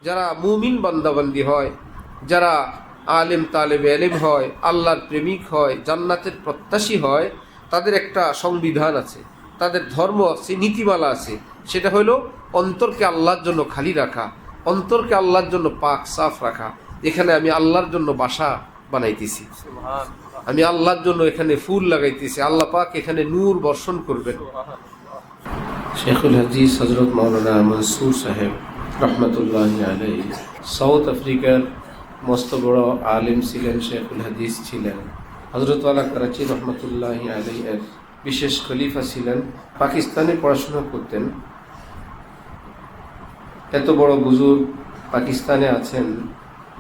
যারা মুমিন বান্দাবান্দি হয়, যারা আলেম তালেবে এলেম হয়, আল্লাহর প্রেমিক হয়, জান্নাতের প্রত্যাশী হয়, তাদের একটা সংবিধান আছে, তাদের ধর্ম আছে, নীতিমালা আছে। সেটা হলো অন্তরকে আল্লাহর জন্য খালি রাখা, অন্তরকে আল্লাহর জন্য পাক সাফ রাখা। এখানে আমি আল্লাহর জন্য বাসা বানাইতেছি, আমি আল্লাহর জন্য এখানে ফুল লাগাইতেছি, আল্লাহ পাক এখানে নূর বর্ষণ করবেন। শেখুল হাদিস হযরত মাওলানা মনসুর সাহেব রহমতুল্লাহি আলাইহি সাউথ আফ্রিকার মস্ত বড় আলিম ছিলেন, শেখুল হাদিস ছিলেন। হযরত ওয়ালা করাচি রহমতুল্লাহি আলাইহি এর বিশেষ খলিফা ছিলেন। পাকিস্তানে পড়াশোনা করতেন। এত বড় বুজুর্গ পাকিস্তানে আছেন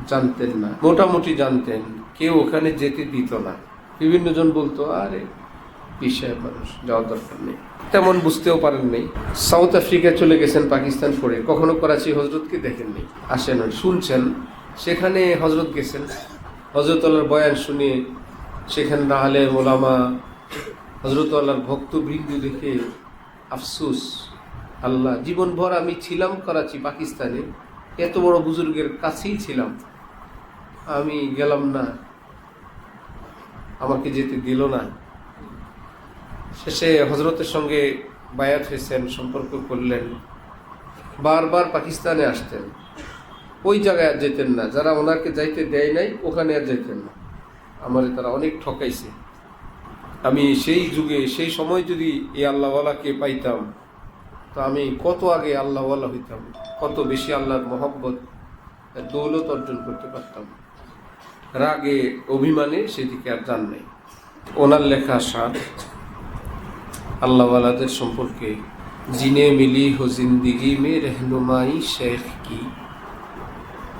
জানতেন না, মোটামুটি জানতেন, কেউ ওখানে যেতে দিত না। বিভিন্ন জন বলতো আরে বিষয় মানুষ, যাওয়ার দরকার নেই, তেমন বুঝতেও পারেন নাই। সাউথ আফ্রিকা চলে গেছেন পাকিস্তান পড়ে, কখনো করাচি হজরতকে দেখেননি, আসেন শুনছেন। সেখানে হজরত গেছেন, হজরত আল্লাহর বয়ান শুনে সেখানে রাহালে মোলামা হজরত আল্লাহর ভক্তবৃন্দ দেখে আফসুস, আল্লাহ, জীবনভর আমি ছিলাম করাচি পাকিস্তানে, এত বড় বুজুর্গের কাছেই ছিলাম, আমি গেলাম না, আমাকে যেতে দিল না। শেষে হজরতের সঙ্গে বায়াত হয়েছেন, সম্পর্ক করলেন, বারবার পাকিস্তানে আসতেন, ওই জায়গায় আর যেতেন না, যারা ওনাকে যাইতে দেয় নাই ওখানে আর যেতেন না। আমারে তারা অনেক ঠকাইছে। আমি সেই যুগে সেই সময় যদি এই আল্লাহওয়ালাকে পাইতাম তো আমি কত আগে আল্লাহওয়ালা হইতাম, কত বেশি আল্লাহর মহব্বত দৌলত অর্জন করতে পারতাম। রাগে অভিমানে সেদিকে আর যান নাই। ওনার লেখা সার আল্লাহওয়ালাদের সম্পর্কে, জিনে মিলি হো জিন্দগি মে रहनुमाई शेख की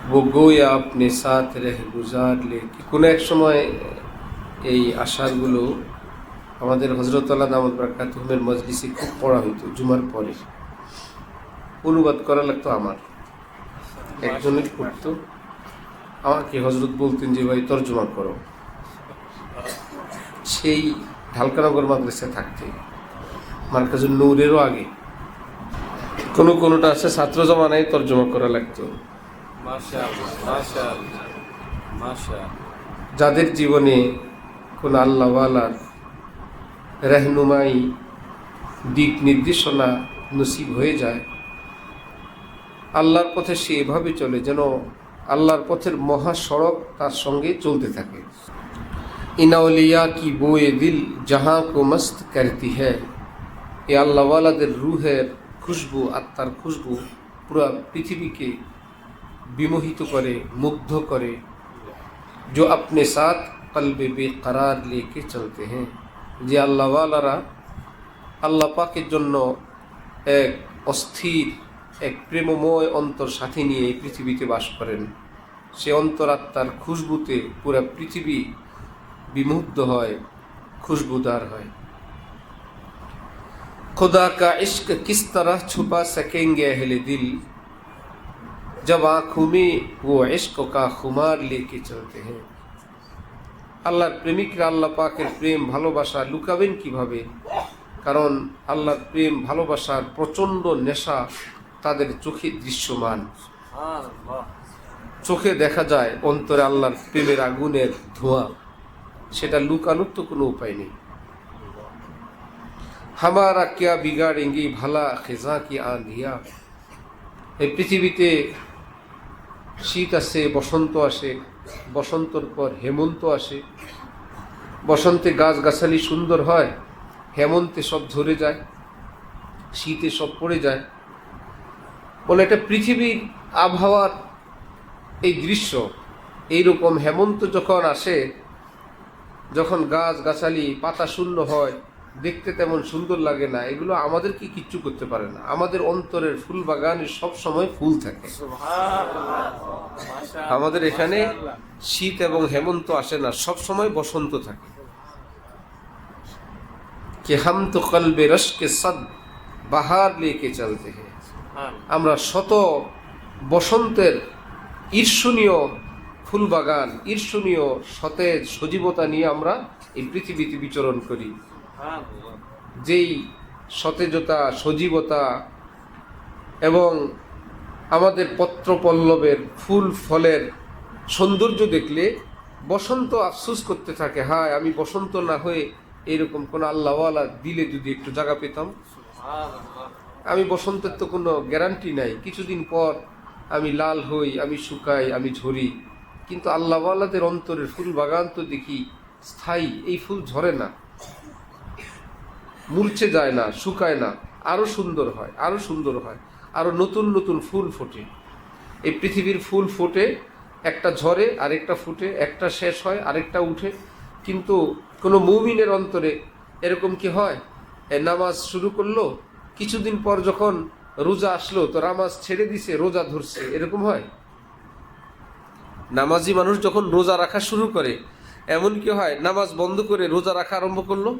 वो गोया अपने साथ रह गुजार ले। কোনো এক সময় এই আশারগুলো আমাদের হযরত আল্লাহ দামাত বারাকাতুহুমের মজলিসে খুব পড়া হইতো জুমার পরে, অনুবাদ করা লাগতো আমার, একজনের পড়তো, আমাকে হযরত বলতেন যে ভাই তরজমা করো। সেই ঢালকানগর মাদ্রাসায় থাকতে মার্কাজুন নূরেরও আগে কোনোটা আছে ছাত্র জমানায় তরজমা করা লাগতো। যাদের জীবনে কোন আল্লাহওয়ালার रहनुमाई দিক নির্দেশনা নসিব হয়ে যায়, আল্লাহর পথে সে এভাবে চলে যেন আল্লাহর পথের মহাসড়ক তার সঙ্গে চলতে থাকে। ইনাউলিয়া কি বোয়ে দিল জাহাঁ কো মস্ত করতি হ্যায়। এ আল্লাহওয়ালাদের রুহের খুশবু, আত্মার খুশবু পুরো পৃথিবীকে বিমোহিত করে, মুগ্ধ করে। जो अपने साथ कल्ब बेकरार लेके चलते हैं। যে আল্লাহওয়ালারা আল্লাহ পাকের জন্য এক অস্থির, এক প্রেমময় অন্তর সাথে নিয়ে এই পৃথিবীতে বাস করেন, সে অন্তরাত্মার খুশবুতে পুরা পৃথিবী বিমুগ্ধ হয়, খুশবুদার হয়। खुदा का इश्क किस तरह छुपा सकेंगे अहले दिल जब आँखों में वो इश्क का खुमार लेके चलते हैं। আল্লাহর প্রেমিকরা আল্লাহ পাকের প্রেম ভালোবাসা লুকাবেন কিভাবে? কারণ আল্লাহর প্রেম ভালোবাসার প্রচণ্ড নেশা তাদের চোখে দৃশ্যমান, চোখে দেখা যায়, অন্তরে আল্লাহর প্রেমের আগুনের ধোঁয়া, সেটা লুকানোর তো কোনো উপায় নেই। হামারা ক্যা বিগাড়েঙ্গি ভালা খেজা কি আঁধিয়া। এই পৃথিবীতে শীত আসে, বসন্ত আসে, বসন্তর পর হেমন্ত আসে, বসন্তে গাছগাছালি সুন্দর হয়, হেমন্তে সব ঝরে যায়, শীতে সব পড়ে যায়। বলে এটা পৃথিবীর আবহাওয়ার এই দৃশ্য। এইরকম হেমন্ত যখন আসে, যখন গাছগাছালি পাতা শূন্য হয়, দেখতে তেমন সুন্দর লাগে না, এগুলো আমাদের কি কিচ্ছু করতে পারে না। আমাদের অন্তরের ফুল বাগানে সব সময় ফুল থাকে। আমাদের এখানে শীত এবং হেমন্ত আসে না, সব সময় বসন্ত থাকে। कि हम तो कल्बे रश के सद बाहर लेके चलते हैं। আমরা শত বসন্তের ঈর্ষণীয় ফুলবাগান, ঈর্ষণীয় সতেজ সজীবতা নিয়ে আমরা এই পৃথিবীতে বিচরণ করি। যেই সতেজতা, সজীবতা এবং আমাদের পত্র পল্লবের ফুল ফলের সৌন্দর্য দেখলে বসন্ত আফসোস করতে থাকে, হায় আমি বসন্ত না হয়ে এরকম কোন আল্লাহওয়ালা দিলে যদি একটু জায়গা পেতাম। আমি বসন্তের তো কোনো গ্যারান্টি নাই, কিছুদিন পর আমি লাল হই, আমি শুকাই, আমি ঝরি, কিন্তু আল্লাহওয়ালাদের অন্তরের ফুল বাগান তো দেখি স্থায়ী। এই ফুল ঝরে না, মূর্ছে যায় না, শুকায় না, আরো সুন্দর হয়, আরো সুন্দর হয়, আরো নতুন নতুন ফুল ফোটে। এই পৃথিবীর ফুল ফোটে, একটা ঝরে আরেকটা ফুটে, একটা শেষ হয় আরেকটা উঠে, কিন্তু কোনো মুমিনের অন্তরে এরকম কি হয়? নামাজ শুরু করলো, কিছুদিন পর যখন রোজা আসলো তো নামাজ ছেড়ে দিছে, রোজা ধরছে, এরকম হয়? নামাজি মানুষ যখন রোজা রাখা শুরু করে, এমন কি হয় নামাজ বন্ধ করে রোজা রাখা আরম্ভ করলো,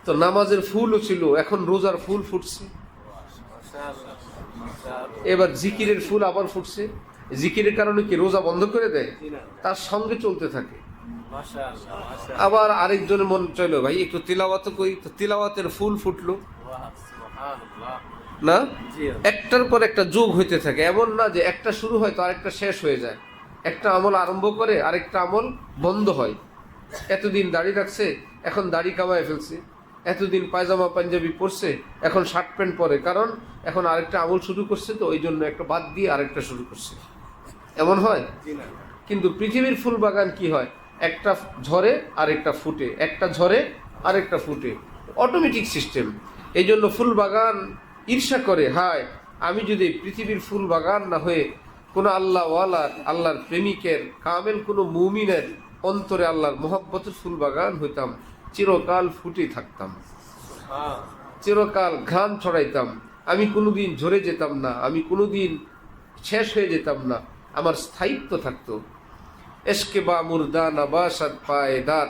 তো নামাজের ফুলও ছিল, এখন রোজার ফুল ফুটছে। এবার জিকিরের ফুল আবার ফুটছে। জিকিরের কারণে কি রোজা বন্ধ করে দেয়? তার সঙ্গে চলতে থাকে। আবার আরেকজনের মন চাইলো, ভাই একটু তিলাওয়াত করি, তো তিলাওয়াতের ফুল ফুটলো না, একটার পর একটা যোগ হইতে থাকে। এমন না যে একটা শুরু হয় তো আরেকটা শেষ হয়ে যায়, একটা আমল আরম্ভ করে আরেকটা আমল বন্ধ হয়। এতদিন দাড়ি রাখছে, এখন দাড়ি কামায় ফেলছে, এতদিন পায়জামা পাঞ্জাবি পরছে, এখন শার্ট প্যান্ট পরে, কারণ এখন আরেকটা আমল শুরু করছে, তো ওই জন্য একটা বাদ দিয়ে আরেকটা শুরু করছে। এমন হয়? কিন্তু পৃথিবীর ফুল বাগান কি হয়? একটা ঝরে আরেকটা ফুটে, একটা ঝরে আরেকটা ফুটে, অটোমেটিক সিস্টেম। এই জন্য ফুল বাগান ঈর্ষা করে, হায় আমি যদি পৃথিবীর ফুল বাগান না হয়ে কোনো আল্লাহওয়ালার, আল্লাহর প্রেমিকের, কামেল কোনো মুমিনের অন্তরে আল্লাহর মোহাব্বতের ফুল বাগান হইতাম, চিরকাল ফুটে থাকতাম, চিরকাল ঘ্রাণ ছড়াইতাম, আমি কোনোদিন ঝরে যেতাম না, আমি কোনোদিন শেষ হয়ে যেতাম না, আমার স্থায়িত্ব থাকতো। এশকে বা মুর্দা না বাসাদ পায়েদার,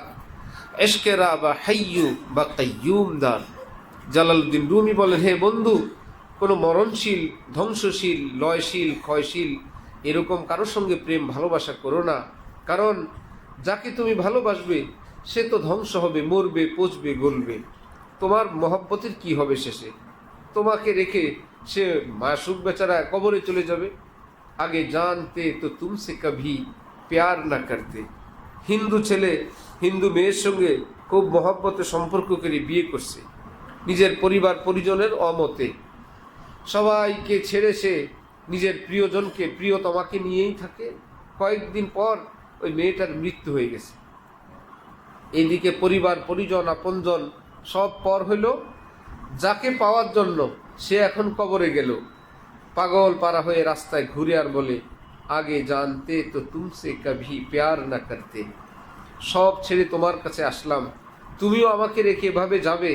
এশকে রা বা হাইয়ু বা কাইয়ুম দার। জালালউদ্দিন রুমি বলেন, হে বন্ধু, কোনো মরণশীল, ধ্বংসশীল, লয়শীল, ক্ষয়শীল এরকম কারোর সঙ্গে প্রেম ভালোবাসা করো না, কারণ যাকে তুমি ভালোবাসবে সে তো ধ্বংস হবে, মরবে, পচবে, গলবে। তোমার মহব্বতের কি হবে শেষে? তোমাকে রেখে সে মাসুক বেচারা কবরে চলে যাবে। আগে জানতে তো তুমসে কভি প্যার না করতে। হিন্দু ছেলে হিন্দু মেয়ের সঙ্গে খুব মহব্বতে সম্পর্ক করে বিয়ে করছে, নিজের পরিবার পরিজনের অমতে, সবাইকে ছেড়ে সে নিজের প্রিয়জনকে, প্রিয়তমাকে নিয়েই থাকে। কয়েকদিন পর ওই মেয়েটার মৃত্যু হয়ে গেছে। এইদিকে পরিবার পরিজন আপনজন সব পর হইল, যাকে পাওয়ার জন্য সে এখন কবরে গেল। পাগল পারা হয়ে রাস্তায় ঘুরে আর বলে, আগে জানতে তো তুমসে কভি প্যার না করতে। সব ছেড়ে তোমার কাছে আসলাম, তুমিও আমাকে রেখে এভাবে যাবে,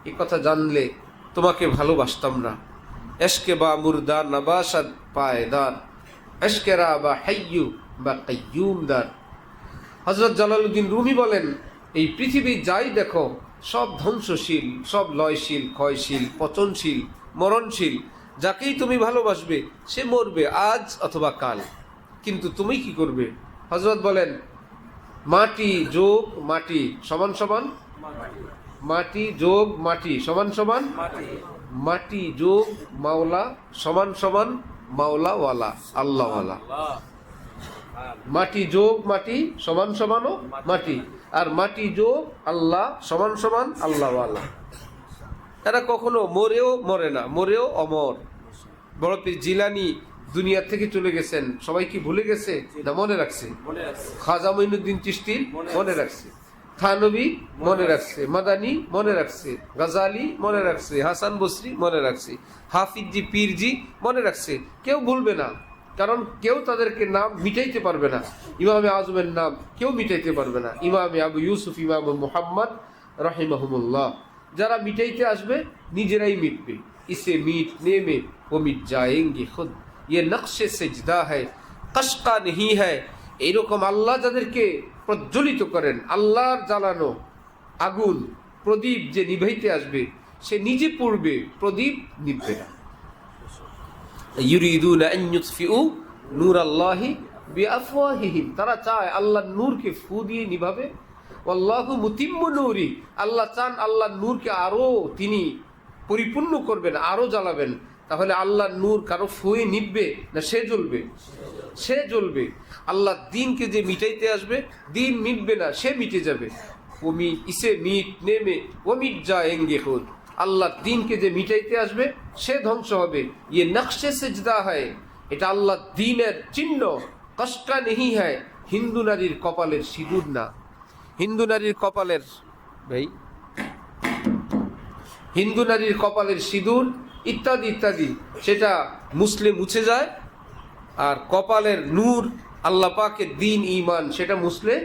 এ কথা জানলে তোমাকে ভালোবাসতাম না। এশকে বা মুর্দা নবাসাদ পায়দার, এশকেরা বা হাইয়ু বা কাইয়ুম দার। হযরত জালালউদ্দিন রুমি বলেন, এই পৃথিবী যাই দেখো সব ধ্বংসশীল, সব লয়শীল, ক্ষয়শীল, পচনশীল, মরণশীল। যাকেই তুমি ভালোবাসবে সে মরবে আজ অথবা কাল, কিন্তু তুমি কি করবে? হযরত বলেন, মাটি যোগ মাটি সমান সমান, মাটি যোগ মাটি সমান সমান, মাটি যোগ মাওলা সমান সমান মাওলাওয়ালা, আল্লাহওয়ালা। মাটি যোগ মাটি সমান সমানও মাটি, আর মাটি যোগ আল্লাহ সমান সমান আল্লাহওয়ালা। এরা কখনো মরেও মরে না, মরেও অমর। বড় পীর জিলানী দুনিয়া থেকে চলে গেছেন, সবাই কি ভুলে গেছে না মনে রাখছে? খাজা মঈনুদ্দিন চিশতি মনে রাখছে, থানবী মনে রাখছে, মাদানী মনে রাখছে, গাজালি মনে রাখছে, হাসান বসরি মনে রাখছে, হাফিজি পীরজি মনে রাখছে। কেউ ভুলবে না, কারণ কেউ তাদেরকে নাম মিটাইতে পারবে না। ইমামে আজমের নাম কেউ মিটাইতে পারবে না, ইমামে আবু ইউসুফ, ইমাম মুহাম্মদ রাহিমাহুমুল্লাহ। যারা মিটাইতে আসবে নিজেরাই মিটবে। ইসে মিটনে মে वो मिट जाएंगे खुद, ये नक्शे सजदा है कशका नहीं है। এইরকম আল্লাহ যাদেরকে প্রজ্বলিত করেন, আল্লাহর জ্বালানো আগুন প্রদীপ যে নিভাইতে আসবে সে নিজে পড়বে, প্রদীপ নিভবে না। ইউরিদুনা আন ইউতফিউ নূরাল্লাহি বিআফওয়াহিহিম, তারা চায় আল্লাহর নূরকে ফু দিয়ে নিভাবে। ওয়াল্লাহু মুতিম্মু নূরি, আল্লাহ চান আল্লাহর নূরকে আরো তিনি পরিপূর্ণ করবেন, আরো জ্বালাবেন। তাহলে আল্লাহর নূর কারো ফুয়ে নিববে না সে জ্বলবে? সে জ্বলবে। আল্লাহ দিনকে যে মিটাইতে আসবে, দিন মিটবে না, সে মিটে যাবে। ইসে মিটনে মে ও মিট যায়েঙ্গে খুদ। আল্লাহ দিনকে যে মিটাইতে আসবে সে ধ্বংস হবে। ইয়ে নকশে সেজদা হয়, এটা আল্লাহ দিনের চিহ্ন। কষ্টা নেই হয়, হিন্দু নারীর কপালের সিঁদুর না। হিন্দু নারীর কপালের হিন্দু নারীর কপালের সিঁদুর ইত্যাদি ইত্যাদি, সেটা মুছলে মুছে যায়। আর কপালের নূর আল্লাহ পাকের দিন ঈমান, সেটা মুছলে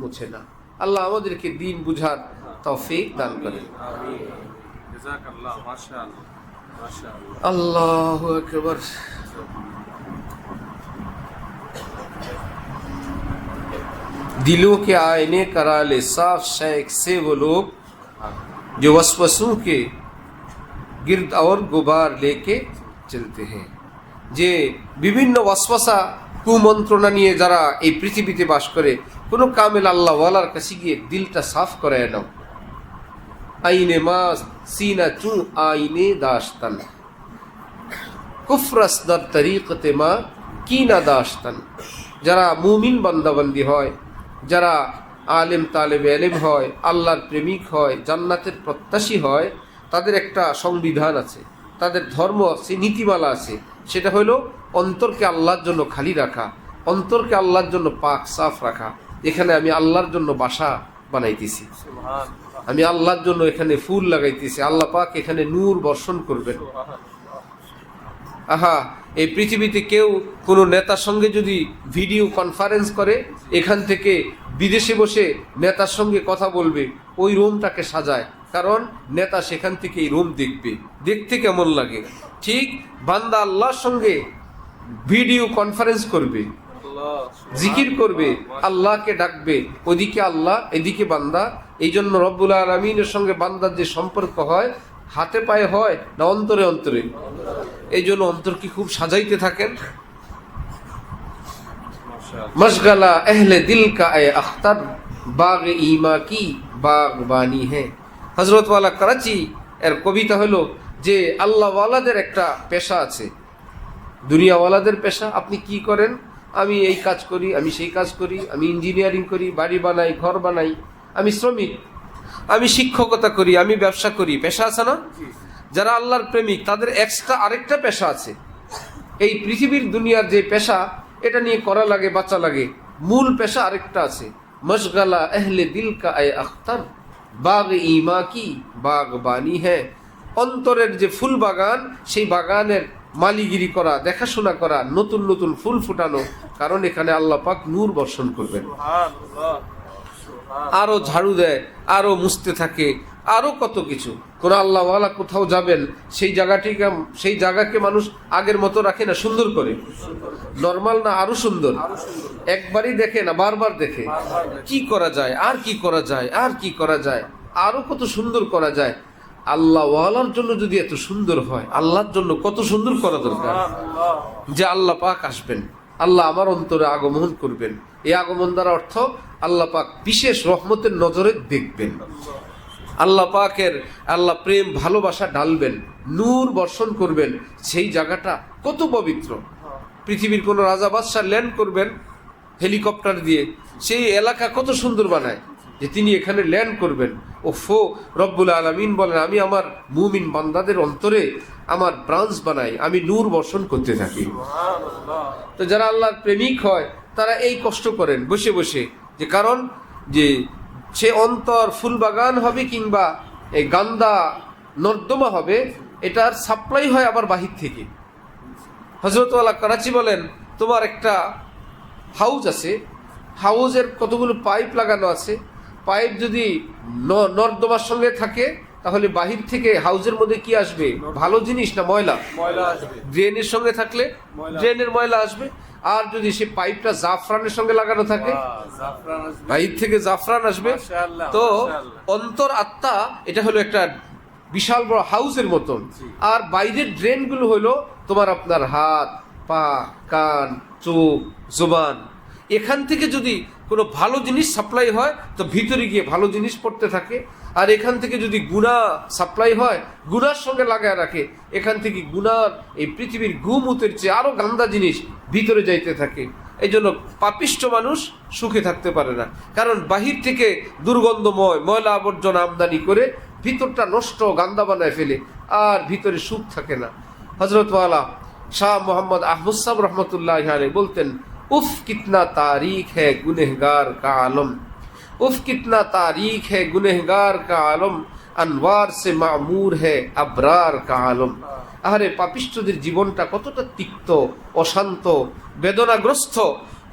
মুছে না। আল্লাহ আমাদেরকে দিন বুঝার তৌফিক দান করেন। আল্লাহু আকবার। दिलों के आईने करा ले साफ शेख से वो लोग जो वसवसों के गिर्द और गुबार लेके चलते हैं। যে বিভিন্ন ওয়াসওয়াসা কুমন্ত্রণা নিয়ে যারা এই পৃথিবীতে বাস করে, কোনো কামেল আল্লাহ ওয়ালার কাছে গিয়ে দিলটা সাফ করায় নাও। আইনে মাস সিনা চু আইনে দাস্তান কুফরাস দার তরিকতে মা কিনা দাস্তান। যারা মুমিন বান্দাবান্দি হয়, যারা আলেম তালেবে এলেম হয়, আল্লাহর প্রেমিক হয়, জান্নাতের প্রত্যাশী হয়, তাদের একটা সংবিধান আছে, তাদের ধর্ম আছে, নীতিমালা আছে। সেটা হলো অন্তরকে আল্লাহর জন্য খালি রাখা, অন্তরকে আল্লাহর জন্য পাক সাফ রাখা। এখানে আমি আল্লাহর জন্য বাসা বানাইতেছি, আমি আল্লাহর জন্য এখানে ফুল লাগাইতেছি, আল্লাহ পাক এখানে নূর বর্ষণ করবেন। আহা, এই পৃথিবীতে কেউ কোনো নেতার সঙ্গে যদি ভিডিও কনফারেন্স করে, এখান থেকে বিদেশে বসে নেতার সঙ্গে কথা বলবে, ওই রুমটাকে সাজায়, কারণ নেতা সেখান থেকে এই রুম দেখবে, দেখতে কেমন লাগে। ঠিক বান্দা আল্লাহর সঙ্গে ভিডিও কনফারেন্স করবে, জিকির করবে, আল্লাহকে ডাকবে, ওদিকে আল্লাহ এদিকে বান্দা। এই জন্য রব্বুল আলামিনের সঙ্গে বান্দার যে সম্পর্ক হয়, হাতে পায়ে হয় না অন্তরে অন্তরে? এই জন্য অন্তরকে খুব সাজাইতে থাকেন। মশগলা এহলে দিল কা এ আখতার বাগ ইমা কি বাগবানি হ্যাঁ। হযরত ওয়ালা করাচি এর কবিতা হলো যে আল্লাহ ওয়ালাদের একটা পেশা আছে, দুনিয়াওয়ালাদের পেশা। আপনি কি করেন? আমি এই কাজ করি, আমি সেই কাজ করি, আমি ইঞ্জিনিয়ারিং করি, বাড়ি বানাই, ঘর বানাই, আমি শ্রমিক, আমি শিক্ষকতা করি, আমি ব্যবসা করি। পেশা আছে না? যারা আল্লাহর প্রেমিক তাদের এক্সট্রা আরেকটা পেশা আছে। এই পৃথিবীর দুনিয়ার যে পেশা, এটা নিয়ে করা লাগে, বাঁচা লাগে। মূল পেশা আরেকটা আছে, মশগলা এহলে দিল কা এ আখতার বাগ ইমা কি বাগবানি হ্যাঁ। অন্তরের যে ফুল বাগান, সেই বাগানের মালিগিরি করা, দেখাশোনা করা, নতুন নতুন ফুল ফুটানো, কারণ এখানে আল্লাহ পাক নূর বর্ষণ করবেন। আরো ঝাড়ু দেয়, আরো মুছতে থাকে, আরো কত কিছু। কোন আল্লাহওয়ালা কোথাও যাবেন, সেই জায়গাকে মানুষ আগের মতো রাখে না, সুন্দর করে, নর্মাল না, আরো সুন্দর। একবারই দেখে না, বারবার দেখে কি করা যায়, আর কি করা যায়, আর কি করা যায়, আরো কত সুন্দর করা যায়। আল্লাহওয়ালার জন্য যদি এত সুন্দর হয়, আল্লাহর জন্য কত সুন্দর করা দরকার। যে আল্লাহ পাক আসবেন, আল্লাহ আমার অন্তরে আগমন করবেন। এই আগমন দ্বারা অর্থ আল্লাহ পাক বিশেষ রহমতের নজরে দেখবেন, আল্লাহ পাকের আল্লাহ প্রেম ভালোবাসা ঢালবেন, নূর বর্ষণ করবেন। সেই জায়গাটা কত পবিত্র। পৃথিবীর কোনো রাজা বাদশাহ ল্যান্ড করবেন হেলিকপ্টার দিয়ে, সেই এলাকা কত সুন্দর বানায় যে তিনি এখানে ল্যান্ড করবেন। ওফো, রব্বুল আলামিন বলেন, আমি আমার মুমিন বান্দাদের অন্তরে আমার ব্রাঞ্চ বানাই, আমি নূর বর্ষণ করতে থাকি। তো যারা আল্লাহর প্রেমিক হয়, তারা এই কষ্ট করেন বসে বসে, যে কারণ যে সে অন্তর ফুল বাগান হবে কিংবা এই গান্দা নর্দমা হবে, এটার সাপ্লাই হয় আবার বাহির থেকে। হযরত ওয়ালা করাচি বলেন, তোমার একটা হাউস আছে, হাউসের কতগুলো পাইপ লাগানো আছে, পাইপ যদি নর্দমার সঙ্গে থাকে, তাহলে বাহির থেকে হাউসের মধ্যে কি আসবে? ভালো জিনিস না ময়লা? ড্রেনের সঙ্গে থাকলে ড্রেনের ময়লা আসবে। আর যদি সে পাইপটা জাফরানের সঙ্গে লাগানো থাকে, বাহির থেকে জাফরান আসবে। তো অন্তর আত্মা এটা হলো একটা বিশাল বড় হাউসের মতন, আর বাইরের ড্রেনগুলো হলো তোমার আপনার হাত, পা, কান, চোখ, জবান। এখান থেকে যদি কোনো ভালো জিনিস সাপ্লাই হয়, তো ভিতরে গিয়ে ভালো জিনিস পড়তে থাকে। আর এখান থেকে যদি গুনাহ সাপ্লাই হয়, গুনার সঙ্গে লাগায় রাখে, এখান থেকে গুনার এই পৃথিবীর গুমুতের চেয়ে আরো গান্দা জিনিস ভিতরে যাইতে থাকে। এই জন্য পাপিষ্ঠ মানুষ সুখে থাকতে পারে না, কারণ বাহির থেকে দুর্গন্ধময় ময়লা আবর্জনা আমদানি করে ভিতরটা নষ্ট গান্দা বানায় ফেলে, আর ভিতরে সুখ থাকে না। হযরত ওয়ালা শাহ মোহাম্মদ আহমদ সাহেব রহমতুল্লাহ আলাইহি বলতেন, উফ কিতনা তারিখ হ্যায় গুনহগার কা আলম, উফ কিতনা তারিখ হ্যায় গুনহগার কা আলম, আনওয়ার সে মামুর হ্যায় আবরার কা আলম। আরে পাপিষ্ঠদের জীবনটা কতটা তিক্ত, অশান্ত, বেদনাগ্রস্ত,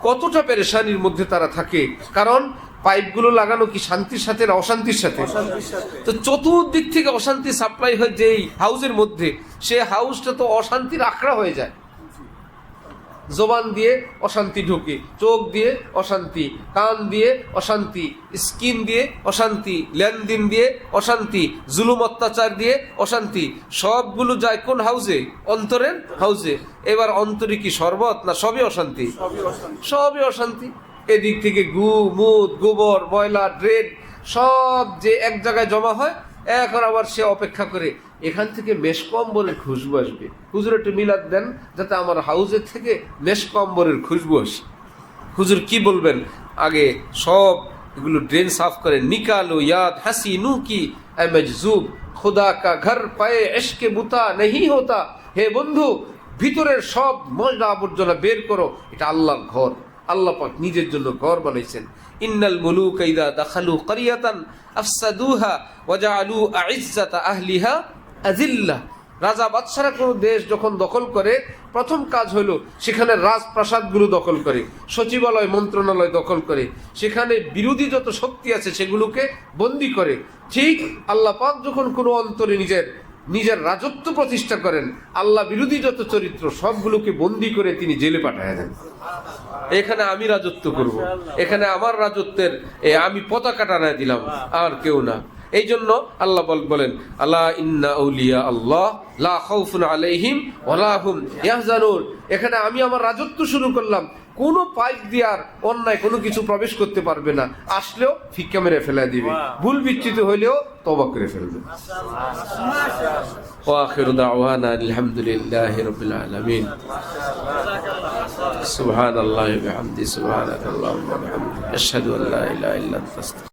কতটা পেরেশানির মধ্যে তারা থাকে। কারণ পাইপগুলো লাগানো কি শান্তির সাথে না অশান্তির সাথে? তো চতুর্দিক থেকে অশান্তি সাপ্লাই হয় যেই হাউসের মধ্যে, সে হাউসটা তো অশান্তির আখড়া হয়ে যায়। জবান দিয়ে অশান্তি ঢোকে, চোখ দিয়ে অশান্তি, কান দিয়ে অশান্তি, স্কিন দিয়ে অশান্তি, লেনদেন দিয়ে অশান্তি, জুলুম অত্যাচার দিয়ে অশান্তি, সবগুলো যায় কোন হাউসে? অন্তরের হাউসে। এবার অন্তরে কি শরবত না সবই অশান্তি? সবই অশান্তি। এদিক থেকে গু মুদ গোবর ময়লা ড্রেন সব যে এক জায়গায় জমা হয়, এখন আবার সে অপেক্ষা করে এখান থেকে মেশকম্বরের খুশবু আসবে, হুজুর একটু মিলাদ দেন যাতে আমার হাউজের থেকে মেশকম্বরের খুশবু আসে। হুজুর কি বলবেন? আগে সব এগুলো ড্রেন সাফ করে, নিকালো ইয়াদ হাসি নু কি মজজুব, খুদা কা ঘর পায়ে ইশকে বুতা নেই হোতা। হে বন্ধু, ভিতরের সব ময়লা আবর্জনা বের করো, এটা আল্লাহর ঘর। আল্লাহ পাক নিজের জন্য ঘর বানাইছেন। ইন্নাল মুলুকা ইযা দাখালু ক্বরিয়াতান আফসাদুহা ওয়া জাআলু আইজ্জাতা আহলিহা আযিল্লা। রাজা বাদশারা কোনো দেশ যখন দখল করে, প্রথম কাজ হলো সেখানে রাজপ্রাসাদগুলো দখল করে, সচিবালয় মন্ত্রণালয় দখল করে, সেখানে বিরোধী যত শক্তি আছে সেগুলোকে বন্দী করে। ঠিক আল্লাহ পাক যখন কোনো অন্তরে নিজের রাজত্ব প্রতিষ্ঠা করেন, আল্লাহ বিরোধী যত চরিত্র সবগুলোকে বন্দী করে তিনি জেলে পাঠায় দেন। এখানে আমি রাজত্ব করব, এখানে আমার রাজত্বের আমি পতাকা টানায় দিলাম, আর কেউ না। এই জন্য আল্লাহ বলেন, আলা ইন্না আউলিয়া আল্লাহ লা খাউফুন আলাইহিম ওয়ালা হুম ইয়াহজানুন। এখানে আমি আমার রাজত্ব শুরু করলাম, কোনো পাইপ দিয়ার অন্যায় কোনো কিছু প্রবেশ করতে পারবে না, আসলেও ফিক্কা মেরে ফেলা দিবে, ভুল বিচ্যুত হইলেও তওবা করে ফেলবে। ওয়া আখিরু দাওয়ানা আলহামদুলিল্লাহি রাব্বিল আলামিন। সুবহানাল্লাহি ওয়া বিহামদিহি, সুবহানাকাল্লাহুম্মা ওয়া বিহামদিকা, আশহাদু আল্লা ইলাহা ইল্লা আনতা।